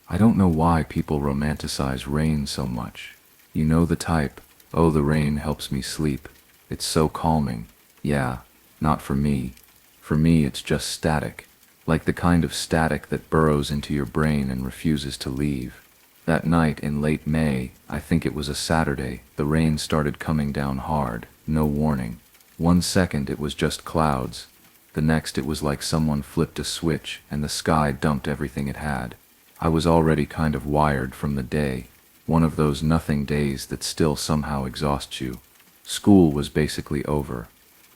I don't know why people romanticize rain so much. You know the type. Oh, the rain helps me sleep. It's so calming. Yeah, not for me. For me, it's just static. Like the kind of static that burrows into your brain and refuses to leave. That night in late May, I think it was a Saturday, the rain started coming down hard, no warning. One second it was just clouds. The next it was like someone flipped a switch and the sky dumped everything it had. I was already kind of wired from the day, one of those nothing days that still somehow exhausts you. School was basically over,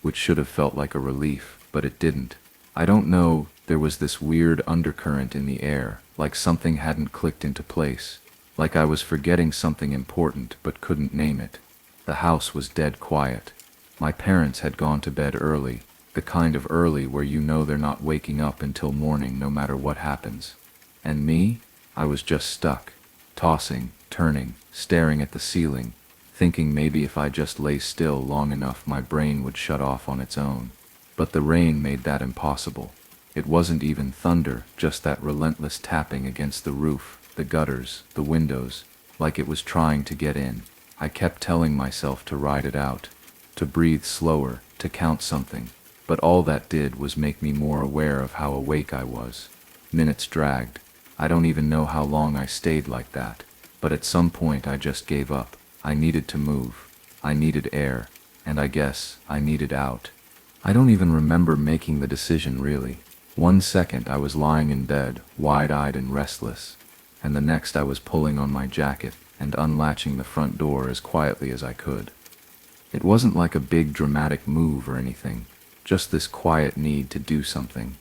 which should have felt like a relief, but it didn't. I don't know, there was this weird undercurrent in the air, like something hadn't clicked into place, like I was forgetting something important but couldn't name it. The house was dead quiet. My parents had gone to bed early, the kind of early where you know they're not waking up until morning no matter what happens. And me? I was just stuck, tossing, turning, staring at the ceiling, thinking maybe if I just lay still long enough my brain would shut off on its own. But the rain made that impossible. It wasn't even thunder, just that relentless tapping against the roof, the gutters, the windows, like it was trying to get in. I kept telling myself to ride it out, to breathe slower, to count something, but all that did was make me more aware of how awake I was. Minutes dragged. I don't even know how long I stayed like that, but at some point I just gave up. I needed to move. I needed air, and I guess I needed out. I don't even remember making the decision really. One second I was lying in bed, wide-eyed and restless, and the next I was pulling on my jacket and unlatching the front door as quietly as I could. It wasn't like a big dramatic move or anything, just this quiet need to do something,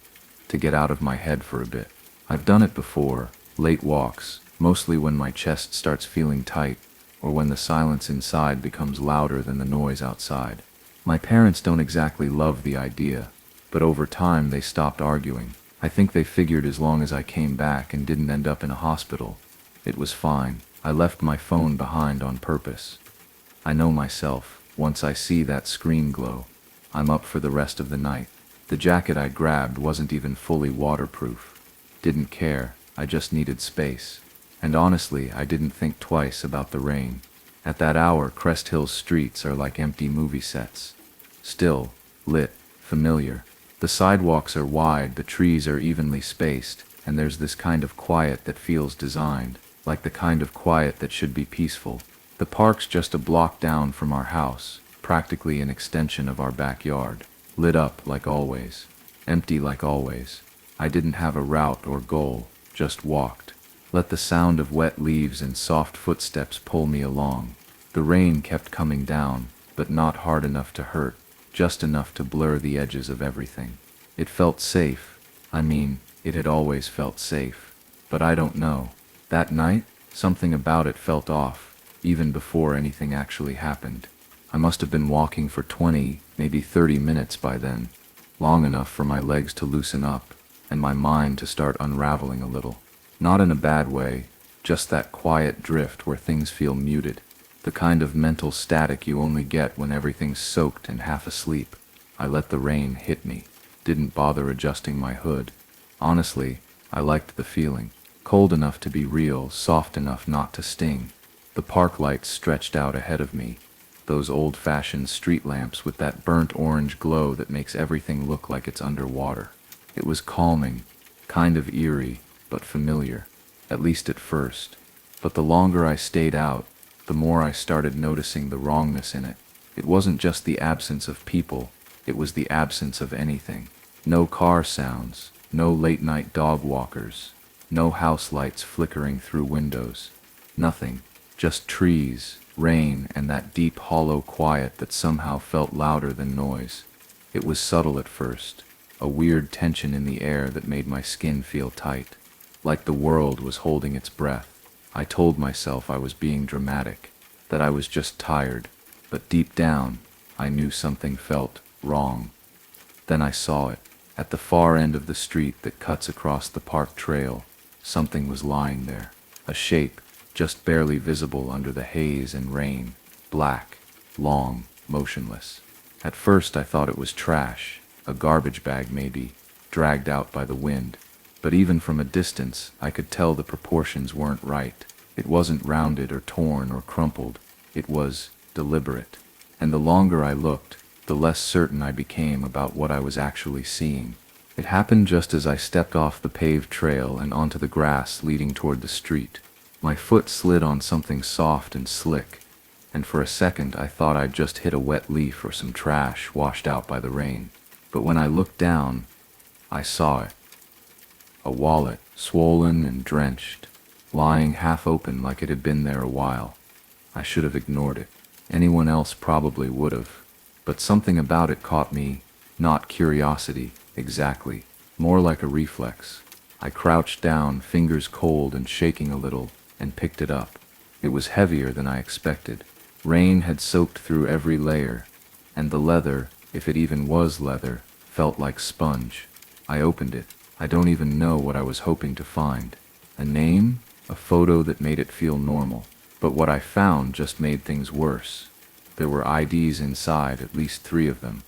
to get out of my head for a bit. I've done it before, late walks, mostly when my chest starts feeling tight, or when the silence inside becomes louder than the noise outside. My parents don't exactly love the idea, but over time they stopped arguing. I think they figured as long as I came back and didn't end up in a hospital, it was fine. I left my phone behind on purpose. I know myself, once I see that screen glow, I'm up for the rest of the night. The jacket I grabbed wasn't even fully waterproof. Didn't care, I just needed space. And honestly, I didn't think twice about the rain. At that hour, Crest Hill's streets are like empty movie sets. Still, lit, familiar. The sidewalks are wide, the trees are evenly spaced, and there's this kind of quiet that feels designed, like the kind of quiet that should be peaceful. The park's just a block down from our house, practically an extension of our backyard. Lit up like always. Empty like always. I didn't have a route or goal, just walked. Let the sound of wet leaves and soft footsteps pull me along. The rain kept coming down, but not hard enough to hurt, just enough to blur the edges of everything. It felt safe. I mean, it had always felt safe. But I don't know. That night, something about it felt off, even before anything actually happened. I must have been walking for 20, maybe 30 minutes by then, long enough for my legs to loosen up, and my mind to start unraveling a little. Not in a bad way, just that quiet drift where things feel muted, the kind of mental static you only get when everything's soaked and half asleep. I let the rain hit me, didn't bother adjusting my hood. Honestly, I liked the feeling. Cold enough to be real, soft enough not to sting. The park lights stretched out ahead of me, those old-fashioned street lamps with that burnt orange glow that makes everything look like it's underwater. It was calming, kind of eerie, but familiar, at least at first. But the longer I stayed out, the more I started noticing the wrongness in it. It wasn't just the absence of people, it was the absence of anything. No car sounds, no late-night dog walkers, no house lights flickering through windows. Nothing, just trees, rain, and that deep hollow quiet that somehow felt louder than noise. It was subtle at first, a weird tension in the air that made my skin feel tight, like the world was holding its breath. I told myself I was being dramatic, that I was just tired, but deep down, I knew something felt wrong. Then I saw it. At the far end of the street that cuts across the park trail, something was lying there, a shape, just barely visible under the haze and rain, black, long, motionless. At first I thought it was trash, a garbage bag maybe, dragged out by the wind. but even from a distance, I could tell the proportions weren't right. It wasn't rounded or torn or crumpled. It was deliberate. And the longer I looked, the less certain I became about what I was actually seeing. It happened just as I stepped off the paved trail and onto the grass leading toward the street. My foot slid on something soft and slick, and for a second I thought I'd just hit a wet leaf or some trash washed out by the rain. But when I looked down, I saw it. A wallet, swollen and drenched, lying half open like it had been there a while. I should have ignored it. Anyone else probably would have. But something about it caught me, not curiosity, exactly, more like a reflex. I crouched down, fingers cold and shaking a little, and picked it up. It was heavier than I expected. Rain had soaked through every layer, and the leather, if it even was leather, felt like sponge. I opened it. I don't even know what I was hoping to find. A name? A photo that made it feel normal. But what I found just made things worse. There were IDs inside, at least 3 of them.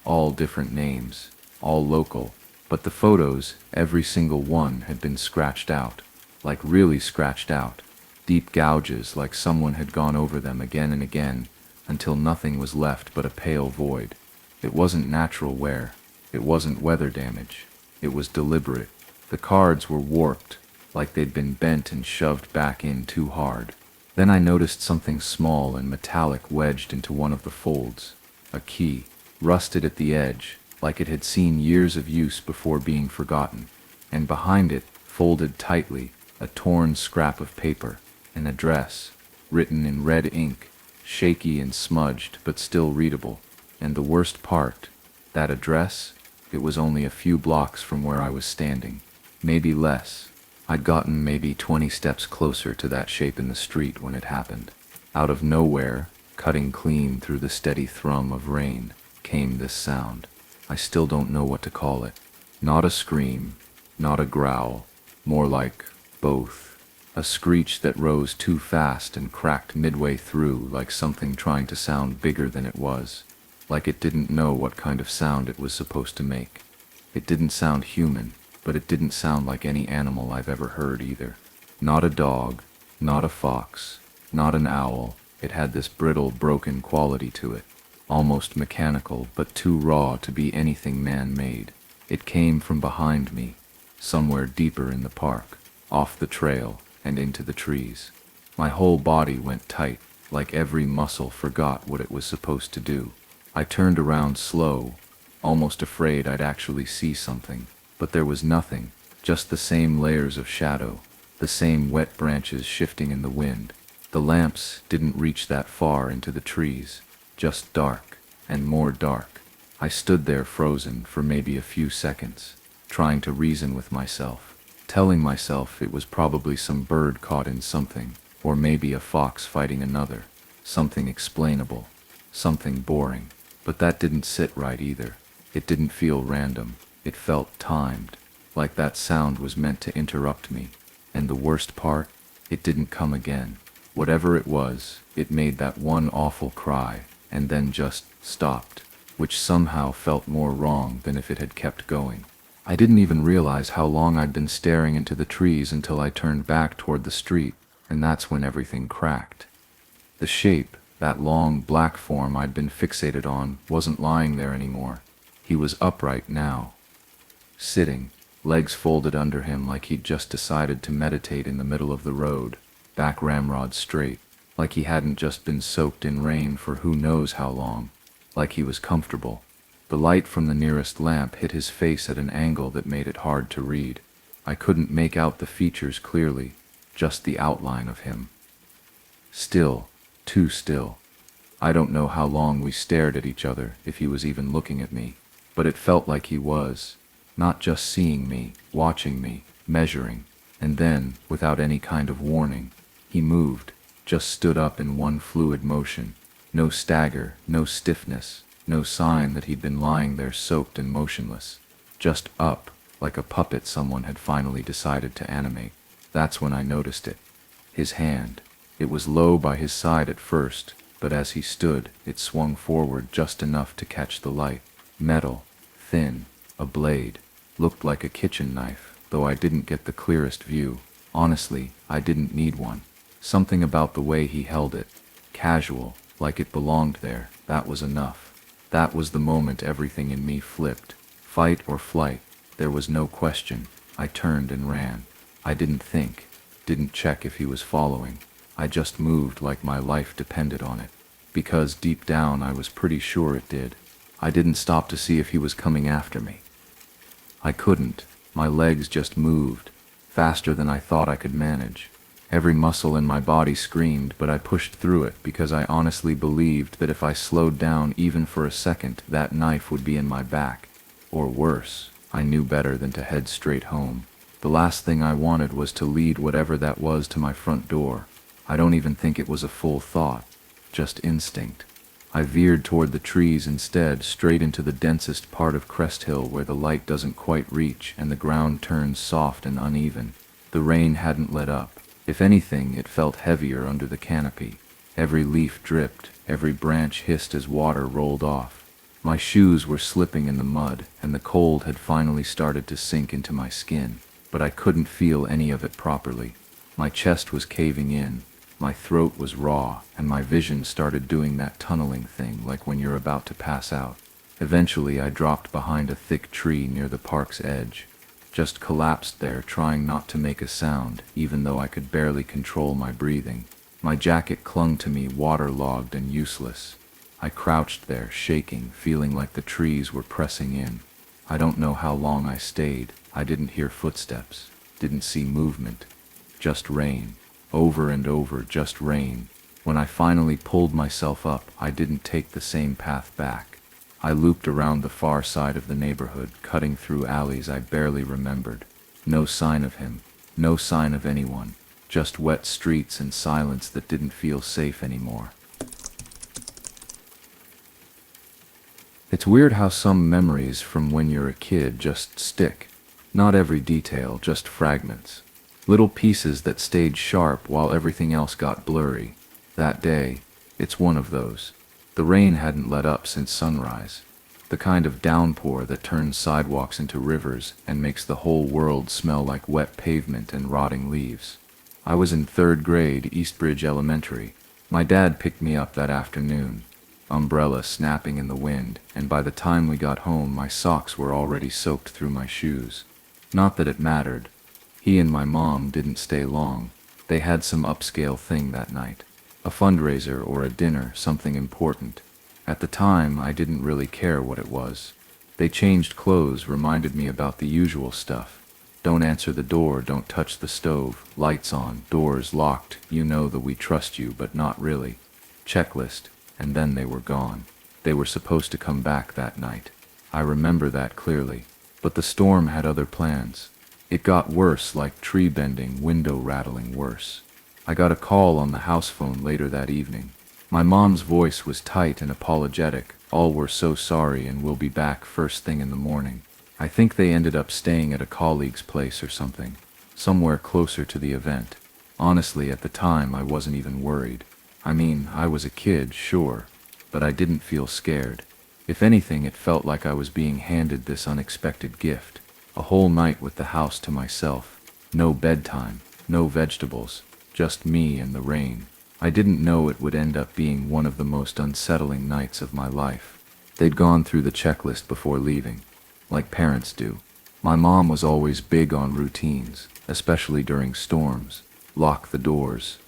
All different names, all local. But the photos, every single one, had been scratched out. Like really scratched out. Deep gouges, like someone had gone over them again and again, until nothing was left but a pale void. It wasn't natural wear. It wasn't weather damage. It was deliberate. The cards were warped, like they'd been bent and shoved back in too hard. Then I noticed something small and metallic wedged into one of the folds. A key, rusted at the edge, like it had seen years of use before being forgotten. And behind it, folded tightly, a torn scrap of paper, an address, written in red ink, shaky and smudged but still readable. And the worst part, that address, it was only a few blocks from where I was standing. Maybe less. I'd gotten maybe 20 steps closer to that shape in the street when it happened. Out of nowhere, cutting clean through the steady thrum of rain, came this sound. I still don't know what to call it. Not a scream, not a growl, more like both. A screech that rose too fast and cracked midway through like something trying to sound bigger than it was. Like it didn't know what kind of sound it was supposed to make. It didn't sound human, but it didn't sound like any animal I've ever heard either. Not a dog, not a fox, not an owl. It had this brittle, broken quality to it. Almost mechanical, but too raw to be anything man-made. It came from behind me, somewhere deeper in the park, off the trail and into the trees. My whole body went tight, like every muscle forgot what it was supposed to do. I turned around slow, almost afraid I'd actually see something. But there was nothing, just the same layers of shadow, the same wet branches shifting in the wind. The lamps didn't reach that far into the trees, just dark, and more dark. I stood there frozen for maybe a few seconds, trying to reason with myself, telling myself it was probably some bird caught in something, or maybe a fox fighting another, something explainable, something boring. But that didn't sit right either. It didn't feel random. It felt timed, like that sound was meant to interrupt me. And the worst part, it didn't come again. Whatever it was, it made that one awful cry, and then just stopped, which somehow felt more wrong than if it had kept going. I didn't even realize how long I'd been staring into the trees until I turned back toward the street, and that's when everything cracked. The shape, that long black form I'd been fixated on, wasn't lying there anymore. He was upright now, sitting, legs folded under him like he'd just decided to meditate in the middle of the road, back ramrod straight, like he hadn't just been soaked in rain for who knows how long, like he was comfortable. The light from the nearest lamp hit his face at an angle that made it hard to read. I couldn't make out the features clearly, just the outline of him. Still, too still. I don't know how long we stared at each other, if he was even looking at me, but it felt like he was, not just seeing me, watching me, measuring. And then, without any kind of warning, he moved, just stood up in one fluid motion. No stagger, no stiffness, no sign that he'd been lying there soaked and motionless. Just up, like a puppet someone had finally decided to animate. That's when I noticed it. His hand. It was low by his side at first, but as he stood, it swung forward just enough to catch the light. Metal, thin, a blade. Looked like a kitchen knife, though I didn't get the clearest view. Honestly, I didn't need one. Something about the way he held it, casual, like it belonged there, that was enough. That was the moment everything in me flipped. Fight or flight, there was no question. I turned and ran. I didn't think, didn't check if he was following. I just moved like my life depended on it. Because deep down I was pretty sure it did. I didn't stop to see if he was coming after me. I couldn't. My legs just moved, faster than I thought I could manage. Every muscle in my body screamed, but I pushed through it because I honestly believed that if I slowed down even for a second, that knife would be in my back. Or worse, I knew better than to head straight home. The last thing I wanted was to lead whatever that was to my front door. I don't even think it was a full thought, just instinct. I veered toward the trees instead, straight into the densest part of Crest Hill where the light doesn't quite reach and the ground turns soft and uneven. The rain hadn't let up. If anything, it felt heavier under the canopy. Every leaf dripped, every branch hissed as water rolled off. My shoes were slipping in the mud, and the cold had finally started to sink into my skin, but I couldn't feel any of it properly. My chest was caving in, my throat was raw, and my vision started doing that tunneling thing like when you're about to pass out. Eventually I dropped behind a thick tree near the park's edge. Just collapsed there, trying not to make a sound, even though I could barely control my breathing. My jacket clung to me, waterlogged and useless. I crouched there, shaking, feeling like the trees were pressing in. I don't know how long I stayed. I didn't hear footsteps, didn't see movement. Just rain. Over and over, just rain. When I finally pulled myself up, I didn't take the same path back. I looped around the far side of the neighborhood, cutting through alleys I barely remembered. No sign of him, no sign of anyone, just wet streets and silence that didn't feel safe anymore. It's weird how some memories from when you're a kid just stick. Not every detail, just fragments. Little pieces that stayed sharp while everything else got blurry. That day, it's one of those. The rain hadn't let up since sunrise. The kind of downpour that turns sidewalks into rivers and makes the whole world smell like wet pavement and rotting leaves. I was in 3rd grade, Eastbridge Elementary. My dad picked me up that afternoon, umbrella snapping in the wind, and by the time we got home my socks were already soaked through my shoes. Not that it mattered. He and my mom didn't stay long. They had some upscale thing that night. A fundraiser or a dinner, something important. At the time, I didn't really care what it was. They changed clothes, reminded me about the usual stuff. Don't answer the door, don't touch the stove, lights on, doors locked, you know that we trust you, but not really. Checklist, and then they were gone. They were supposed to come back that night. I remember that clearly. But the storm had other plans. It got worse, like tree bending, window rattling worse. I got a call on the house phone later that evening. My mom's voice was tight and apologetic. All were so sorry and will be back first thing in the morning. I think they ended up staying at a colleague's place or something, somewhere closer to the event. Honestly, at the time, I wasn't even worried. I mean, I was a kid, sure, but I didn't feel scared. If anything, it felt like I was being handed this unexpected gift. A whole night with the house to myself. No bedtime, no vegetables. Just me and the rain. I didn't know it would end up being one of the most unsettling nights of my life. They'd gone through the checklist before leaving, like parents do. My mom was always big on routines, especially during storms. Lock the doors,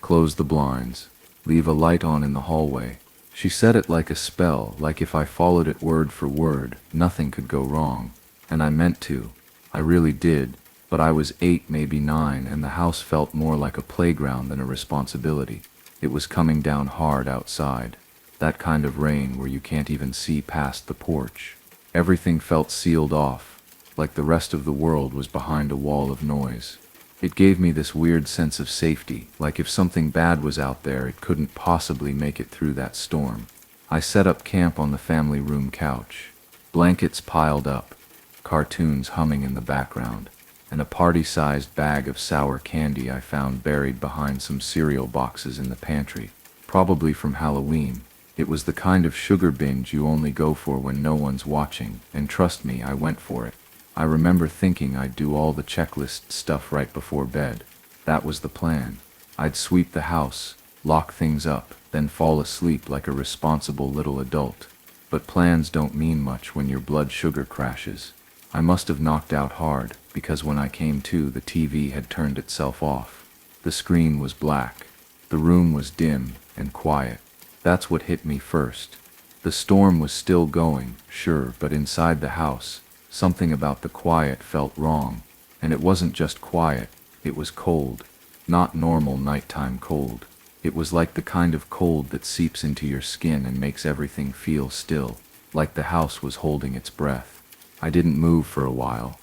close the blinds, leave a light on in the hallway. She said it like a spell, like if I followed it word for word, nothing could go wrong. And I meant to. I really did. But I was 8, maybe 9, and the house felt more like a playground than a responsibility. It was coming down hard outside. That kind of rain where you can't even see past the porch. Everything felt sealed off, like the rest of the world was behind a wall of noise. It gave me this weird sense of safety, like if something bad was out there, it couldn't possibly make it through that storm. I set up camp on the family room couch. Blankets piled up, cartoons humming in the background, and a party-sized bag of sour candy I found buried behind some cereal boxes in the pantry, probably from Halloween. It was the kind of sugar binge you only go for when no one's watching, and trust me, I went for it. I remember thinking I'd do all the checklist stuff right before bed. That was the plan. I'd sweep the house, lock things up, then fall asleep like a responsible little adult. But plans don't mean much when your blood sugar crashes. I must have knocked out hard, because when I came to, the TV had turned itself off. The screen was black. The room was dim and quiet. That's what hit me first. The storm was still going, sure, but inside the house, something about the quiet felt wrong. And it wasn't just quiet, it was cold. Not normal nighttime cold. It was like the kind of cold that seeps into your skin and makes everything feel still, like the house was holding its breath. I didn't move for a while.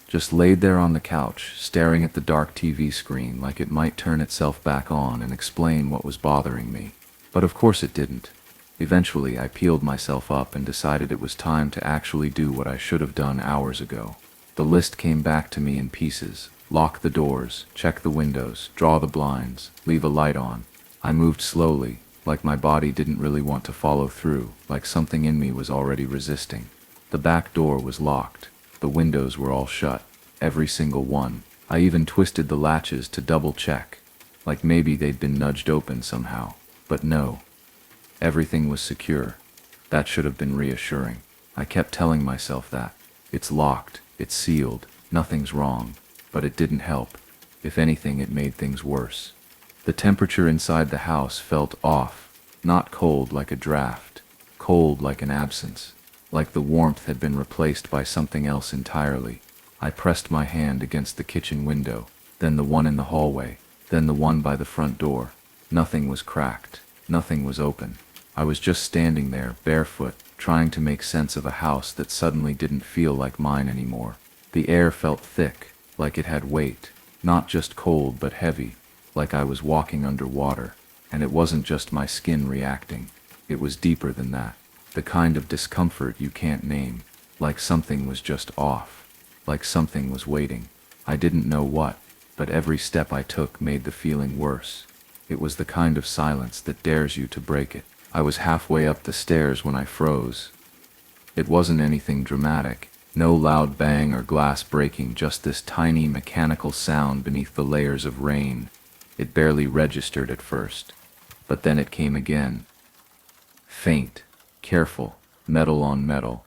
Just laid there on the couch, staring at the dark TV screen like it might turn itself back on and explain what was bothering me. But of course it didn't. Eventually I peeled myself up and decided it was time to actually do what I should have done hours ago. The list came back to me in pieces. Lock the doors, check the windows, draw the blinds, leave a light on. I moved slowly, like my body didn't really want to follow through, like something in me was already resisting. The back door was locked. The windows were all shut, every single one. I even twisted the latches to double check, like maybe they'd been nudged open somehow. But no. Everything was secure. That should have been reassuring. I kept telling myself that. It's locked, it's sealed, nothing's wrong. But it didn't help. If anything, it made things worse. The temperature inside the house felt off, not cold like a draft, cold like an absence, like the warmth had been replaced by something else entirely. I pressed my hand against the kitchen window, then the one in the hallway, then the one by the front door. Nothing was cracked, nothing was open. I was just standing there, barefoot, trying to make sense of a house that suddenly didn't feel like mine anymore. The air felt thick, like it had weight, not just cold but heavy, like I was walking underwater. And it wasn't just my skin reacting. It was deeper than that. The kind of discomfort you can't name. Like something was just off. Like something was waiting. I didn't know what, but every step I took made the feeling worse. It was the kind of silence that dares you to break it. I was halfway up the stairs when I froze. It wasn't anything dramatic. No loud bang or glass breaking, just this tiny mechanical sound beneath the layers of rain. It barely registered at first. But then it came again. Faint, careful, metal on metal.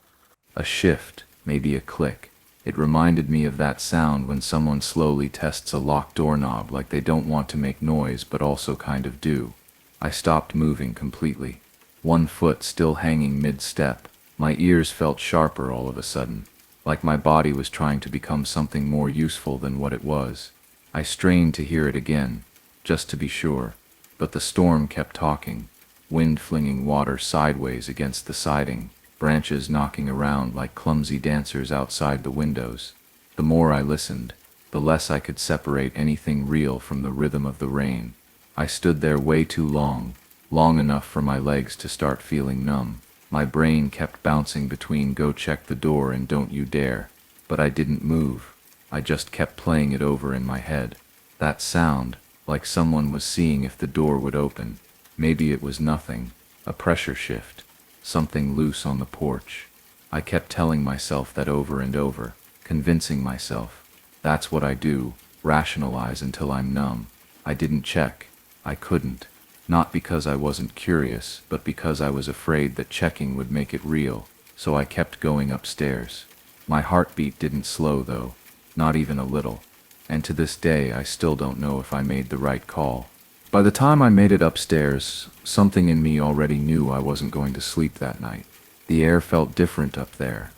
A shift, maybe a click. It reminded me of that sound when someone slowly tests a locked doorknob, like they don't want to make noise but also kind of do. I stopped moving completely. One foot still hanging mid-step. My ears felt sharper all of a sudden, like my body was trying to become something more useful than what it was. I strained to hear it again, just to be sure, but the storm kept talking, wind flinging water sideways against the siding, branches knocking around like clumsy dancers outside the windows. The more I listened, the less I could separate anything real from the rhythm of the rain. I stood there way too long, long enough for my legs to start feeling numb. My brain kept bouncing between go check the door and don't you dare, but I didn't move. I just kept playing it over in my head. That sound, like someone was seeing if the door would open. Maybe it was nothing, a pressure shift, something loose on the porch. I kept telling myself that over and over, convincing myself. That's what I do, rationalize until I'm numb. I didn't check. I couldn't. Not because I wasn't curious, but because I was afraid that checking would make it real, so I kept going upstairs. My heartbeat didn't slow though, not even a little, and to this day I still don't know if I made the right call. By the time I made it upstairs, something in me already knew I wasn't going to sleep that night. The air felt different up there,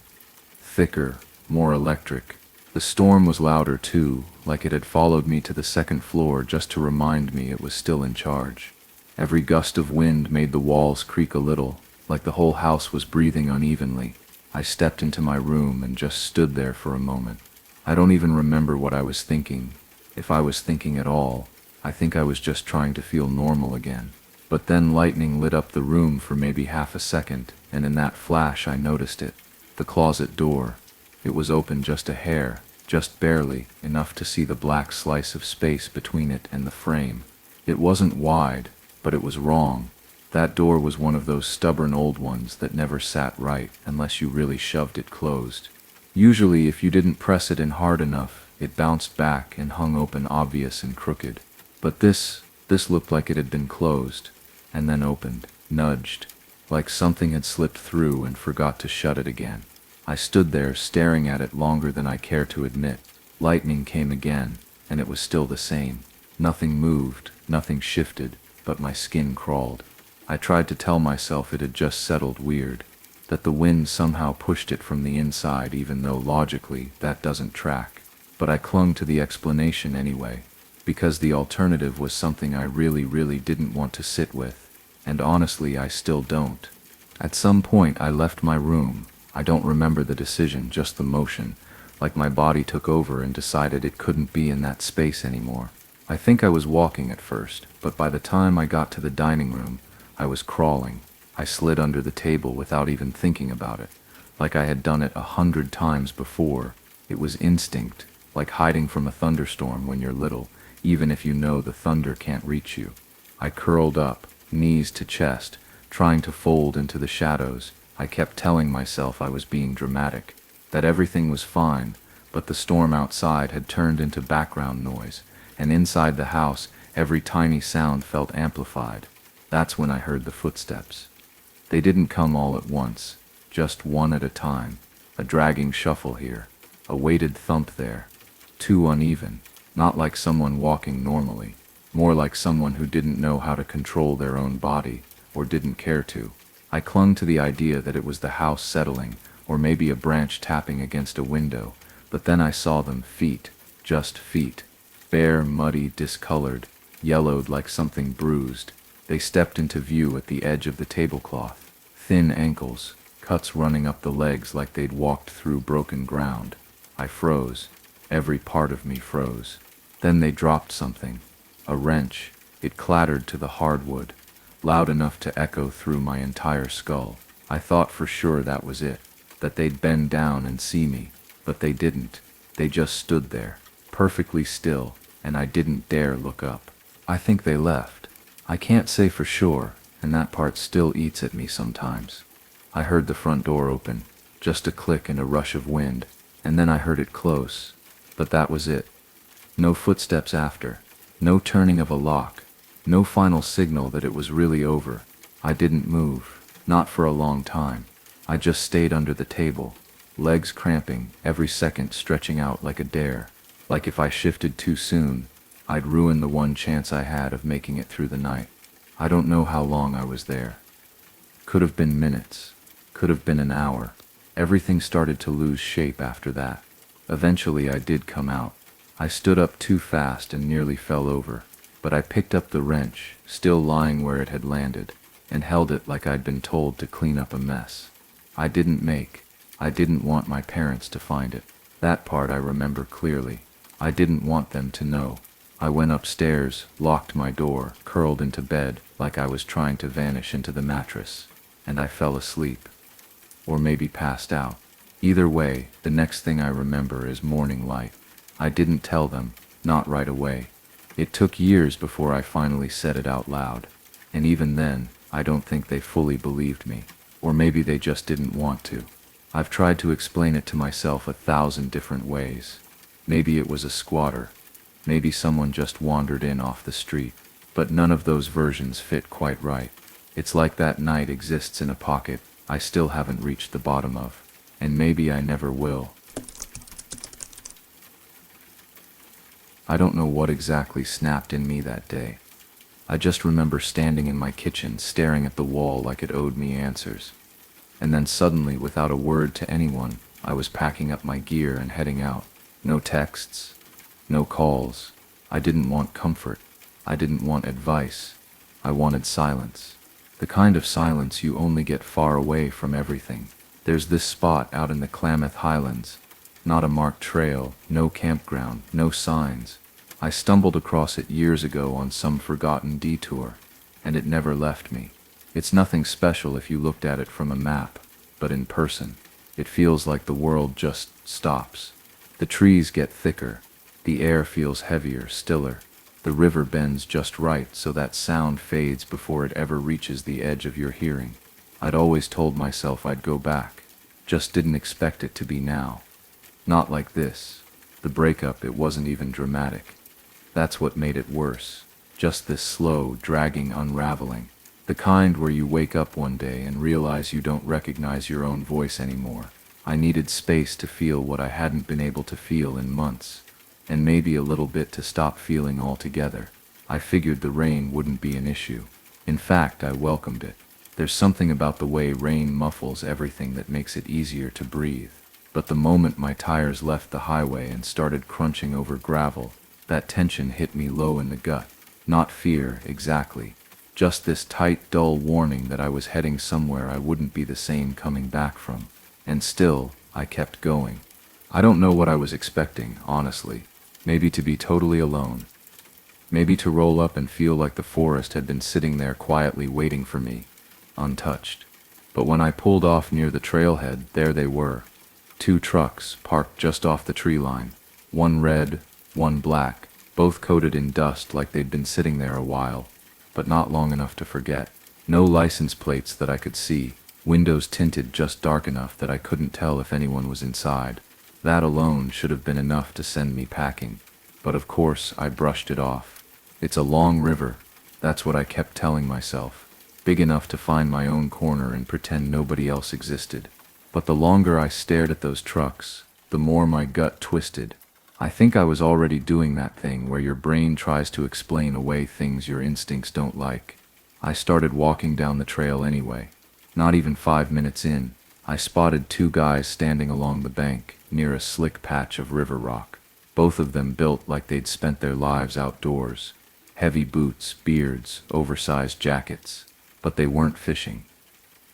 thicker, more electric. The storm was louder too, like it had followed me to the second floor just to remind me it was still in charge. Every gust of wind made the walls creak a little, like the whole house was breathing unevenly. I stepped into my room and just stood there for a moment. I don't even remember what I was thinking. If I was thinking at all, I think I was just trying to feel normal again. But then lightning lit up the room for maybe half a second, and in that flash I noticed it. The closet door. It was open just a hair, just barely, enough to see the black slice of space between it and the frame. It wasn't wide, but it was wrong. That door was one of those stubborn old ones that never sat right unless you really shoved it closed. Usually, if you didn't press it in hard enough, it bounced back and hung open, obvious and crooked. But this looked like it had been closed, and then opened, nudged, like something had slipped through and forgot to shut it again. I stood there staring at it longer than I care to admit. Lightning came again, and it was still the same. Nothing moved, nothing shifted, but my skin crawled. I tried to tell myself it had just settled weird, that the wind somehow pushed it from the inside, even though logically that doesn't track. But I clung to the explanation anyway, because the alternative was something I really didn't want to sit with, and honestly I still don't. At some point I left my room. I don't remember the decision, just the motion, like my body took over and decided it couldn't be in that space anymore. I think I was walking at first, but by the time I got to the dining room, I was crawling. I slid under the table without even thinking about it, like I had done it 100 times before. It was instinct, like hiding from a thunderstorm when you're little, even if you know the thunder can't reach you. I curled up, knees to chest, trying to fold into the shadows. I kept telling myself I was being dramatic, that everything was fine, but the storm outside had turned into background noise, and inside the house every tiny sound felt amplified. That's when I heard the footsteps. They didn't come all at once, just one at a time, a dragging shuffle here, a weighted thump there, too uneven, not like someone walking normally, more like someone who didn't know how to control their own body, or didn't care to. I clung to the idea that it was the house settling, or maybe a branch tapping against a window, but then I saw them, feet, just feet, bare, muddy, discolored, yellowed like something bruised. They stepped into view at the edge of the tablecloth, thin ankles, cuts running up the legs like they'd walked through broken ground. I froze. Every part of me froze. Then they dropped something, a wrench. It clattered to the hardwood, loud enough to echo through my entire skull. I thought for sure that was it, that they'd bend down and see me, but they didn't. They just stood there, perfectly still, and I didn't dare look up. I think they left. I can't say for sure, and that part still eats at me sometimes. I heard the front door open, just a click and a rush of wind, and then I heard it close. But that was it. No footsteps after, no turning of a lock, no final signal that it was really over. I didn't move, not for a long time. I just stayed under the table, legs cramping, every second stretching out like a dare. Like if I shifted too soon, I'd ruin the one chance I had of making it through the night. I don't know how long I was there. Could have been minutes, could have been an hour. Everything started to lose shape after that. Eventually I did come out. I stood up too fast and nearly fell over, but I picked up the wrench, still lying where it had landed, and held it like I'd been told to clean up a mess. I didn't want my parents to find it. That part I remember clearly. I didn't want them to know. I went upstairs, locked my door, curled into bed like I was trying to vanish into the mattress, and I fell asleep. Or maybe passed out. Either way, the next thing I remember is morning light. I didn't tell them, not right away. It took years before I finally said it out loud, and even then, I don't think they fully believed me, or maybe they just didn't want to. I've tried to explain it to myself 1,000 different ways. Maybe it was a squatter. Maybe someone just wandered in off the street. But none of those versions fit quite right. It's like that night exists in a pocket I still haven't reached the bottom of, and maybe I never will. I don't know what exactly snapped in me that day. I just remember standing in my kitchen staring at the wall like it owed me answers. And then suddenly, without a word to anyone, I was packing up my gear and heading out. No texts, no calls. I didn't want comfort. I didn't want advice. I wanted silence. The kind of silence you only get far away from everything. There's this spot out in the Klamath Highlands. Not a marked trail, no campground, no signs. I stumbled across it years ago on some forgotten detour, and it never left me. It's nothing special if you looked at it from a map, but in person, it feels like the world just stops. The trees get thicker, the air feels heavier, stiller. The river bends just right so that sound fades before it ever reaches the edge of your hearing. I'd always told myself I'd go back, just didn't expect it to be now. Not like this. The breakup, it wasn't even dramatic. That's what made it worse. Just this slow, dragging unraveling. The kind where you wake up one day and realize you don't recognize your own voice anymore. I needed space to feel what I hadn't been able to feel in months, and maybe a little bit to stop feeling altogether. I figured the rain wouldn't be an issue. In fact, I welcomed it. There's something about the way rain muffles everything that makes it easier to breathe. But the moment my tires left the highway and started crunching over gravel, that tension hit me low in the gut. Not fear, exactly. Just this tight, dull warning that I was heading somewhere I wouldn't be the same coming back from. And still, I kept going. I don't know what I was expecting, honestly. Maybe to be totally alone. Maybe to roll up and feel like the forest had been sitting there quietly waiting for me, untouched. But when I pulled off near the trailhead, there they were. 2 trucks parked just off the tree line. One red, one black, both coated in dust like they'd been sitting there a while, but not long enough to forget. No license plates that I could see, windows tinted just dark enough that I couldn't tell if anyone was inside. That alone should have been enough to send me packing. But of course, I brushed it off. It's a long river, that's what I kept telling myself. Big enough to find my own corner and pretend nobody else existed. But the longer I stared at those trucks, the more my gut twisted. I think I was already doing that thing where your brain tries to explain away things your instincts don't like. I started walking down the trail anyway. Not even 5 minutes in, I spotted 2 guys standing along the bank, near a slick patch of river rock. Both of them built like they'd spent their lives outdoors. Heavy boots, beards, oversized jackets. But they weren't fishing.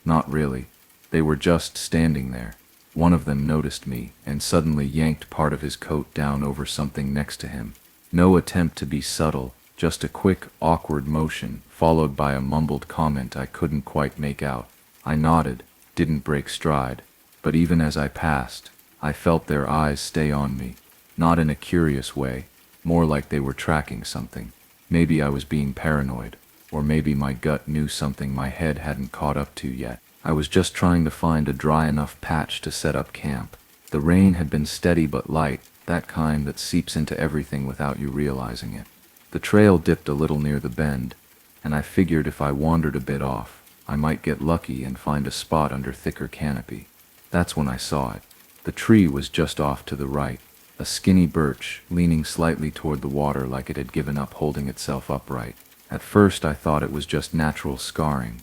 Not really. They were just standing there. One of them noticed me and suddenly yanked part of his coat down over something next to him. No attempt to be subtle, just a quick, awkward motion, followed by a mumbled comment I couldn't quite make out. I nodded, didn't break stride, but even as I passed, I felt their eyes stay on me. Not in a curious way, more like they were tracking something. Maybe I was being paranoid, or maybe my gut knew something my head hadn't caught up to yet. I was just trying to find a dry enough patch to set up camp. The rain had been steady but light, that kind that seeps into everything without you realizing it. The trail dipped a little near the bend, and I figured if I wandered a bit off, I might get lucky and find a spot under thicker canopy. That's when I saw it. The tree was just off to the right. A skinny birch, leaning slightly toward the water like it had given up holding itself upright. At first I thought it was just natural scarring.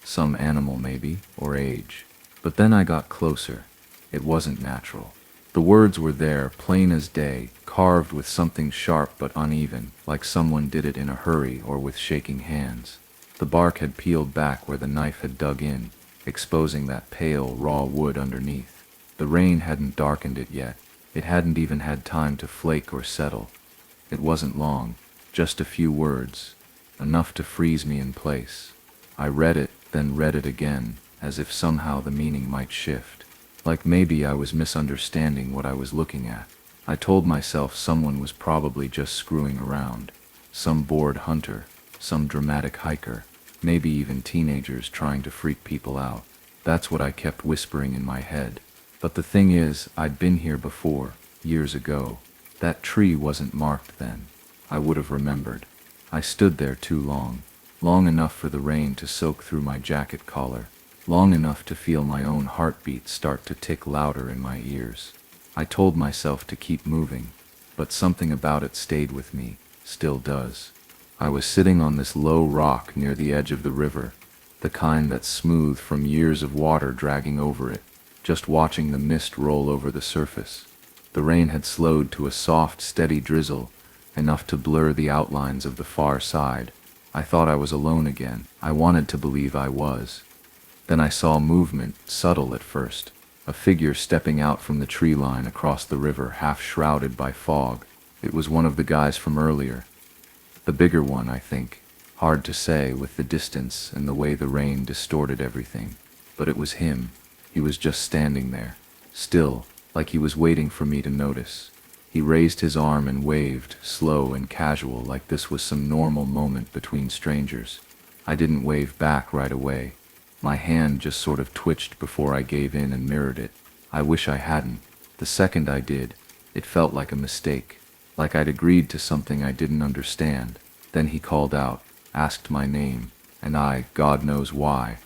Some animal maybe, or age. But then I got closer. It wasn't natural. The words were there, plain as day, carved with something sharp but uneven, like someone did it in a hurry or with shaking hands. The bark had peeled back where the knife had dug in, exposing that pale, raw wood underneath. The rain hadn't darkened it yet. It hadn't even had time to flake or settle. It wasn't long, just a few words, enough to freeze me in place. I read it, then read it again, as if somehow the meaning might shift. Like maybe I was misunderstanding what I was looking at. I told myself someone was probably just screwing around. Some bored hunter, some dramatic hiker, maybe even teenagers trying to freak people out. That's what I kept whispering in my head. But the thing is, I'd been here before, years ago. That tree wasn't marked then. I would have remembered. I stood there too long. Long enough for the rain to soak through my jacket collar. Long enough to feel my own heartbeat start to tick louder in my ears. I told myself to keep moving, but something about it stayed with me, still does. I was sitting on this low rock near the edge of the river, the kind that's smooth from years of water dragging over it, just watching the mist roll over the surface. The rain had slowed to a soft, steady drizzle, enough to blur the outlines of the far side. I thought I was alone again. I wanted to believe I was. Then I saw movement, subtle at first. A figure stepping out from the tree line across the river, half shrouded by fog. It was one of the guys from earlier. The bigger one, I think. Hard to say with the distance and the way the rain distorted everything. But it was him. He was just standing there, still, like he was waiting for me to notice. He raised his arm and waved, slow and casual, like this was some normal moment between strangers. I didn't wave back right away. My hand just sort of twitched before I gave in and mirrored it. I wish I hadn't. The second I did, it felt like a mistake, like I'd agreed to something I didn't understand. Then he called out, asked my name, and I, God knows why,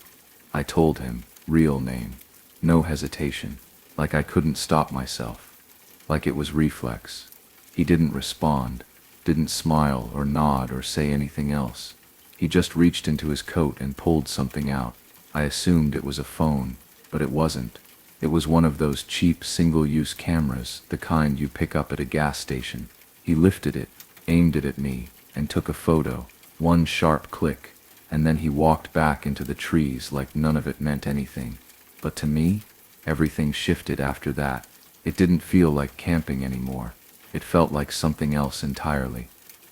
I told him, real name. No hesitation, like I couldn't stop myself, like it was reflex. He didn't respond, didn't smile or nod or say anything else. He just reached into his coat and pulled something out. I assumed it was a phone, but it wasn't. It was one of those cheap single-use cameras, the kind you pick up at a gas station. He lifted it, aimed it at me, and took a photo. One sharp click, and then he walked back into the trees like none of it meant anything. But to me, everything shifted after that. It didn't feel like camping anymore. It felt like something else entirely.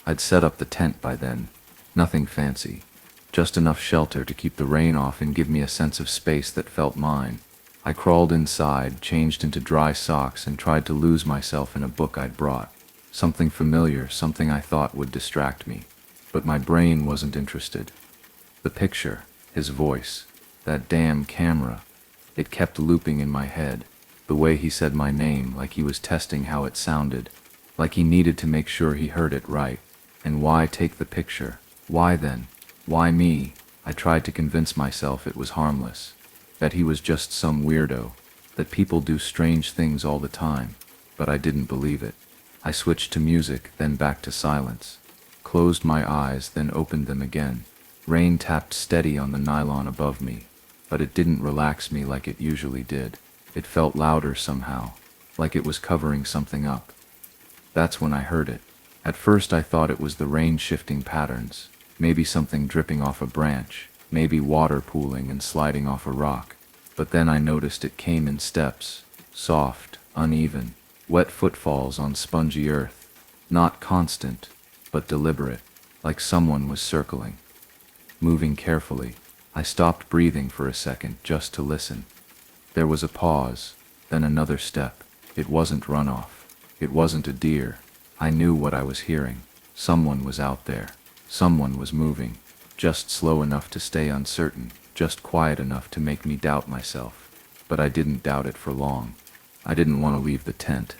I'd set up the tent by then. Nothing fancy. Just enough shelter to keep the rain off and give me a sense of space that felt mine. I crawled inside, changed into dry socks, and tried to lose myself in a book I'd brought. Something familiar, something I thought would distract me. But my brain wasn't interested. The picture, his voice, that damn camera, it kept looping in my head. The way he said my name, like he was testing how it sounded, like he needed to make sure he heard it right. And why take the picture? Why then? Why me? I tried to convince myself it was harmless, that he was just some weirdo, that people do strange things all the time, but I didn't believe it. I switched to music, then back to silence. Closed my eyes, then opened them again. Rain tapped steady on the nylon above me, but it didn't relax me like it usually did. It felt louder somehow, like it was covering something up. That's when I heard it. At first I thought it was the rain shifting patterns, maybe something dripping off a branch, maybe water pooling and sliding off a rock. But then I noticed it came in steps, soft, uneven, wet footfalls on spongy earth. Not constant, but deliberate, like someone was circling. Moving carefully, I stopped breathing for a second just to listen. There was a pause, then another step. It wasn't runoff. It wasn't a deer. I knew what I was hearing. Someone was out there. Someone was moving. Just slow enough to stay uncertain. Just quiet enough to make me doubt myself. But I didn't doubt it for long. I didn't want to leave the tent.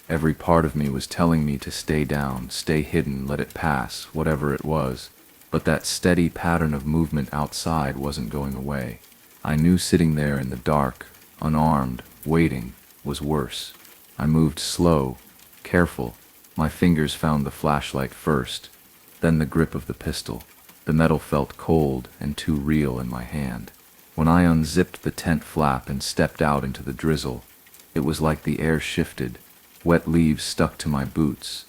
Every part of me was telling me to stay down, stay hidden, let it pass, whatever it was. But that steady pattern of movement outside wasn't going away. I knew sitting there in the dark, unarmed, waiting, was worse. I moved slow, careful. My fingers found the flashlight first, then the grip of the pistol. The metal felt cold and too real in my hand. When I unzipped the tent flap and stepped out into the drizzle, it was like the air shifted. Wet leaves stuck to my boots,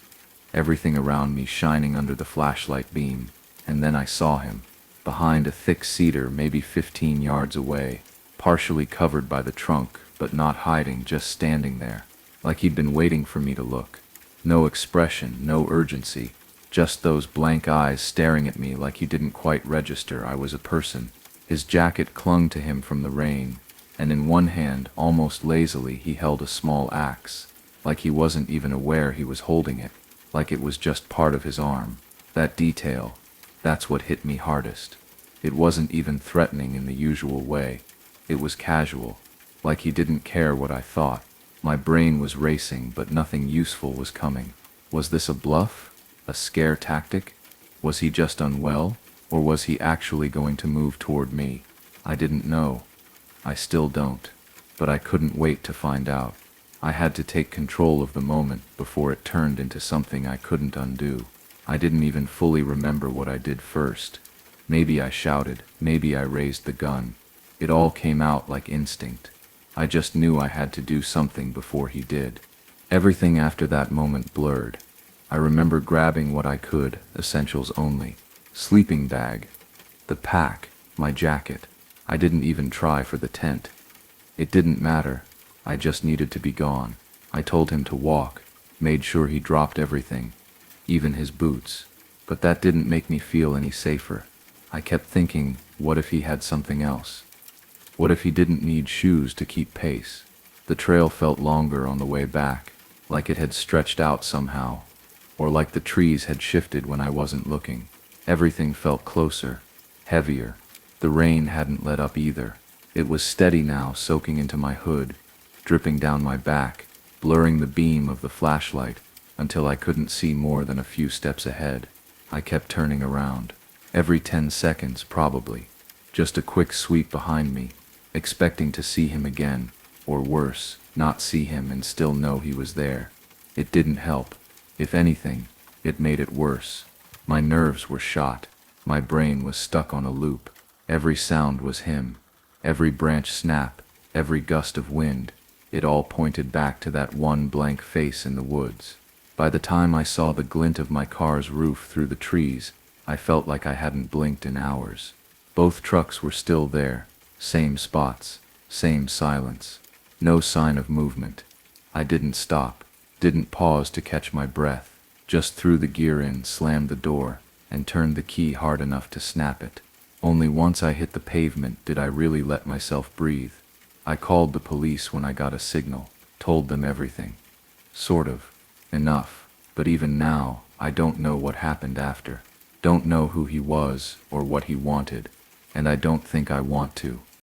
everything around me shining under the flashlight beam. And then I saw him, behind a thick cedar maybe 15 yards away, partially covered by the trunk, but not hiding, just standing there, like he'd been waiting for me to look. No expression, no urgency, just those blank eyes staring at me like he didn't quite register I was a person. His jacket clung to him from the rain, and in one hand, almost lazily, he held a small axe, like he wasn't even aware he was holding it, like it was just part of his arm. That detail, that's what hit me hardest. It wasn't even threatening in the usual way. It was casual, like he didn't care what I thought. My brain was racing, but nothing useful was coming. Was this a bluff? A scare tactic? Was he just unwell? Or was he actually going to move toward me? I didn't know. I still don't. But I couldn't wait to find out. I had to take control of the moment before it turned into something I couldn't undo. I didn't even fully remember what I did first. Maybe I shouted, maybe I raised the gun. It all came out like instinct. I just knew I had to do something before he did. Everything after that moment blurred. I remember grabbing what I could, essentials only. Sleeping bag, the pack, my jacket. I didn't even try for the tent. It didn't matter. I just needed to be gone. I told him to walk, made sure he dropped everything, even his boots. But that didn't make me feel any safer. I kept thinking, what if he had something else? What if he didn't need shoes to keep pace? The trail felt longer on the way back, like it had stretched out somehow, or like the trees had shifted when I wasn't looking. Everything felt closer, heavier. The rain hadn't let up either. It was steady now, soaking into my hood, dripping down my back, blurring the beam of the flashlight until I couldn't see more than a few steps ahead. I kept turning around. Every 10 seconds, probably. Just a quick sweep behind me, expecting to see him again, or worse, not see him and still know he was there. It didn't help. If anything, it made it worse. My nerves were shot. My brain was stuck on a loop. Every sound was him. Every branch snap, every gust of wind. It all pointed back to that one blank face in the woods. By the time I saw the glint of my car's roof through the trees, I felt like I hadn't blinked in hours. Both trucks were still there. Same spots. Same silence. No sign of movement. I didn't stop. Didn't pause to catch my breath. Just threw the gear in, slammed the door, and turned the key hard enough to snap it. Only once I hit the pavement did I really let myself breathe. I called the police when I got a signal, told them everything. Sort of. Enough. But even now, I don't know what happened after. Don't know who he was or what he wanted, and I don't think I want to.